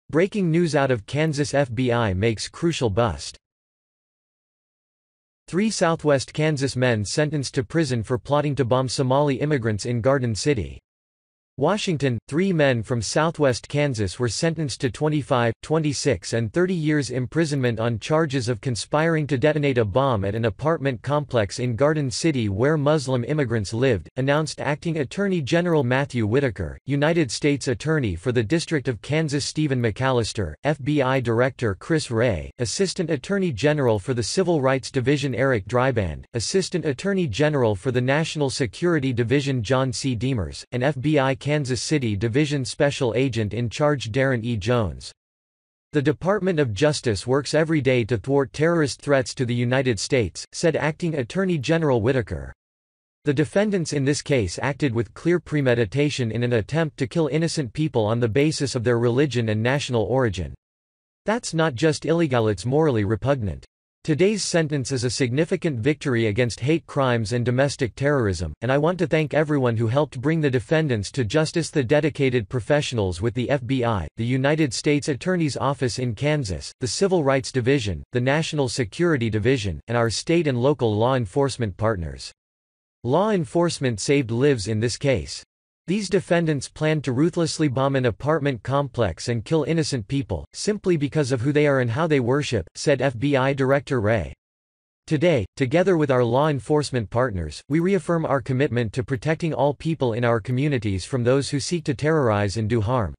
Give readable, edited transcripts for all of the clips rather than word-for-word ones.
Breaking news out of Kansas: FBI makes crucial bust. 3 Southwest Kansas men sentenced to prison for plotting to bomb Somali immigrants in Garden City. Washington, 3 men from southwest Kansas were sentenced to 25, 26 and 30 years imprisonment on charges of conspiring to detonate a bomb at an apartment complex in Garden City where Muslim immigrants lived, announced Acting Attorney General Whitaker, United States Attorney for the District of Kansas Stephen McAllister, FBI Director Chris Wray, Assistant Attorney General for the Civil Rights Division Eric Dreiband, Assistant Attorney General for the National Security Division John C. Demers, and FBI Kansas City Division Special Agent in Charge Darrin E. Jones. The Department of Justice works every day to thwart terrorist threats to the United States, said Acting Attorney General Whitaker. The defendants in this case acted with clear premeditation in an attempt to kill innocent people on the basis of their religion and national origin. That's not just illegal, it's morally repugnant. Today's sentence is a significant victory against hate crimes and domestic terrorism, and I want to thank everyone who helped bring the defendants to justice: the dedicated professionals with the FBI, the United States Attorney's Office in Kansas, the Civil Rights Division, the National Security Division, and our state and local law enforcement partners. Law enforcement saved lives in this case. These defendants planned to ruthlessly bomb an apartment complex and kill innocent people, simply because of who they are and how they worship, said FBI Director Wray. Today, together with our law enforcement partners, we reaffirm our commitment to protecting all people in our communities from those who seek to terrorize and do harm.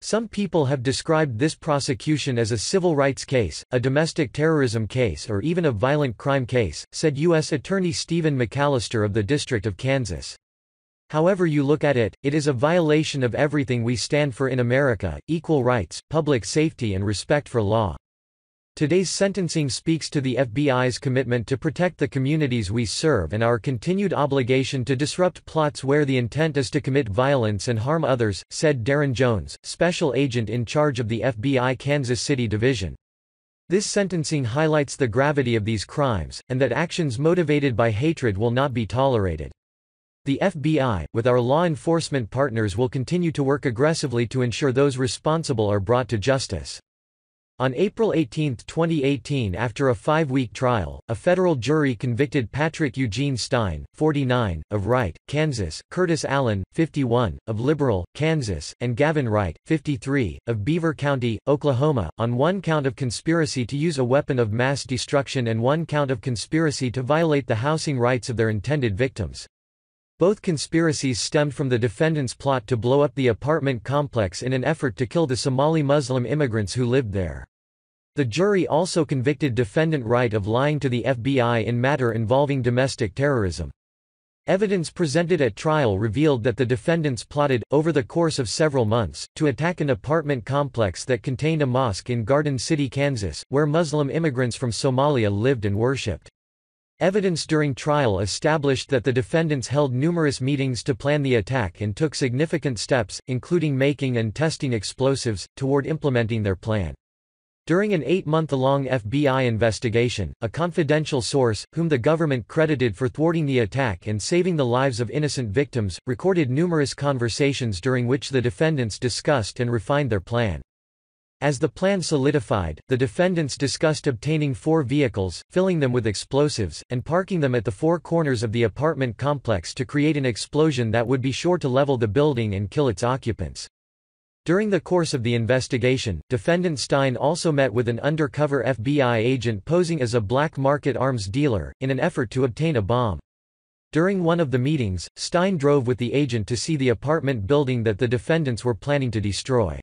Some people have described this prosecution as a civil rights case, a domestic terrorism case, or even a violent crime case, said U.S. Attorney Stephen McAllister of the District of Kansas. However you look at it, it is a violation of everything we stand for in America: equal rights, public safety and respect for law. Today's sentencing speaks to the FBI's commitment to protect the communities we serve and our continued obligation to disrupt plots where the intent is to commit violence and harm others, said Darrin Jones, Special Agent in charge of the FBI Kansas City Division. This sentencing highlights the gravity of these crimes, and that actions motivated by hatred will not be tolerated. The FBI, with our law enforcement partners, will continue to work aggressively to ensure those responsible are brought to justice. On April 18, 2018, after a 5-week trial, a federal jury convicted Patrick Eugene Stein, 49, of Wright, Kansas, Curtis Allen, 51, of Liberal, Kansas, and Gavin Wright, 53, of Beaver County, Oklahoma, on 1 count of conspiracy to use a weapon of mass destruction and 1 count of conspiracy to violate the housing rights of their intended victims. Both conspiracies stemmed from the defendants' plot to blow up the apartment complex in an effort to kill the Somali Muslim immigrants who lived there. The jury also convicted defendant Wright of lying to the FBI in matter involving domestic terrorism. Evidence presented at trial revealed that the defendants plotted, over the course of several months, to attack an apartment complex that contained a mosque in Garden City, Kansas, where Muslim immigrants from Somalia lived and worshipped. Evidence during trial established that the defendants held numerous meetings to plan the attack and took significant steps, including making and testing explosives, toward implementing their plan. During an 8-month-long FBI investigation, a confidential source, whom the government credited for thwarting the attack and saving the lives of innocent victims, recorded numerous conversations during which the defendants discussed and refined their plan. As the plan solidified, the defendants discussed obtaining 4 vehicles, filling them with explosives, and parking them at the 4 corners of the apartment complex to create an explosion that would be sure to level the building and kill its occupants. During the course of the investigation, defendant Stein also met with an undercover FBI agent posing as a black market arms dealer, in an effort to obtain a bomb. During one of the meetings, Stein drove with the agent to see the apartment building that the defendants were planning to destroy.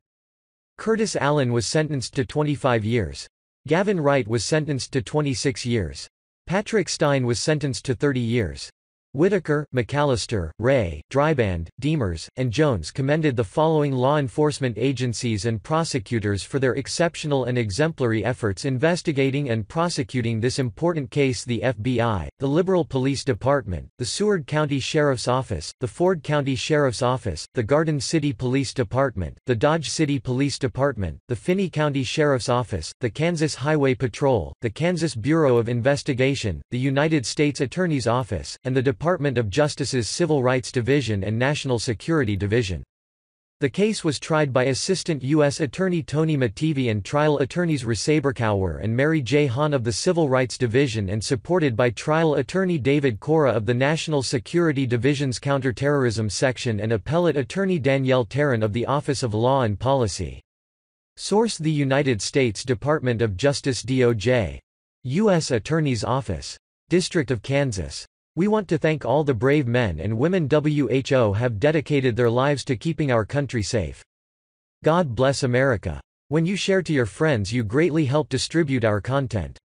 Curtis Allen was sentenced to 25 years. Gavin Wright was sentenced to 26 years. Patrick Stein was sentenced to 30 years. Whitaker, McAllister, Wray, Dreiband, Demers, and Jones commended the following law enforcement agencies and prosecutors for their exceptional and exemplary efforts investigating and prosecuting this important case: the FBI, the Liberal Police Department, the Seward County Sheriff's Office, the Ford County Sheriff's Office, the Garden City Police Department, the Dodge City Police Department, the Finney County Sheriff's Office, the Kansas Highway Patrol, the Kansas Bureau of Investigation, the United States Attorney's Office, and the Department of Justice's Civil Rights Division and National Security Division. The case was tried by Assistant U.S. Attorney Tony Mattivi and trial attorneys Resaberkauer and Mary J. Hahn of the Civil Rights Division and supported by trial attorney David Cora of the National Security Division's Counterterrorism Section and appellate attorney Danielle Tarrant of the Office of Law and Policy. Source: the United States Department of Justice DOJ. U.S. Attorney's Office. District of Kansas. We want to thank all the brave men and women who have dedicated their lives to keeping our country safe. God bless America. When you share to your friends, you greatly help distribute our content.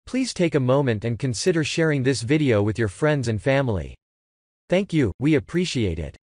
Please take a moment and consider sharing this video with your friends and family. Thank you, we appreciate it.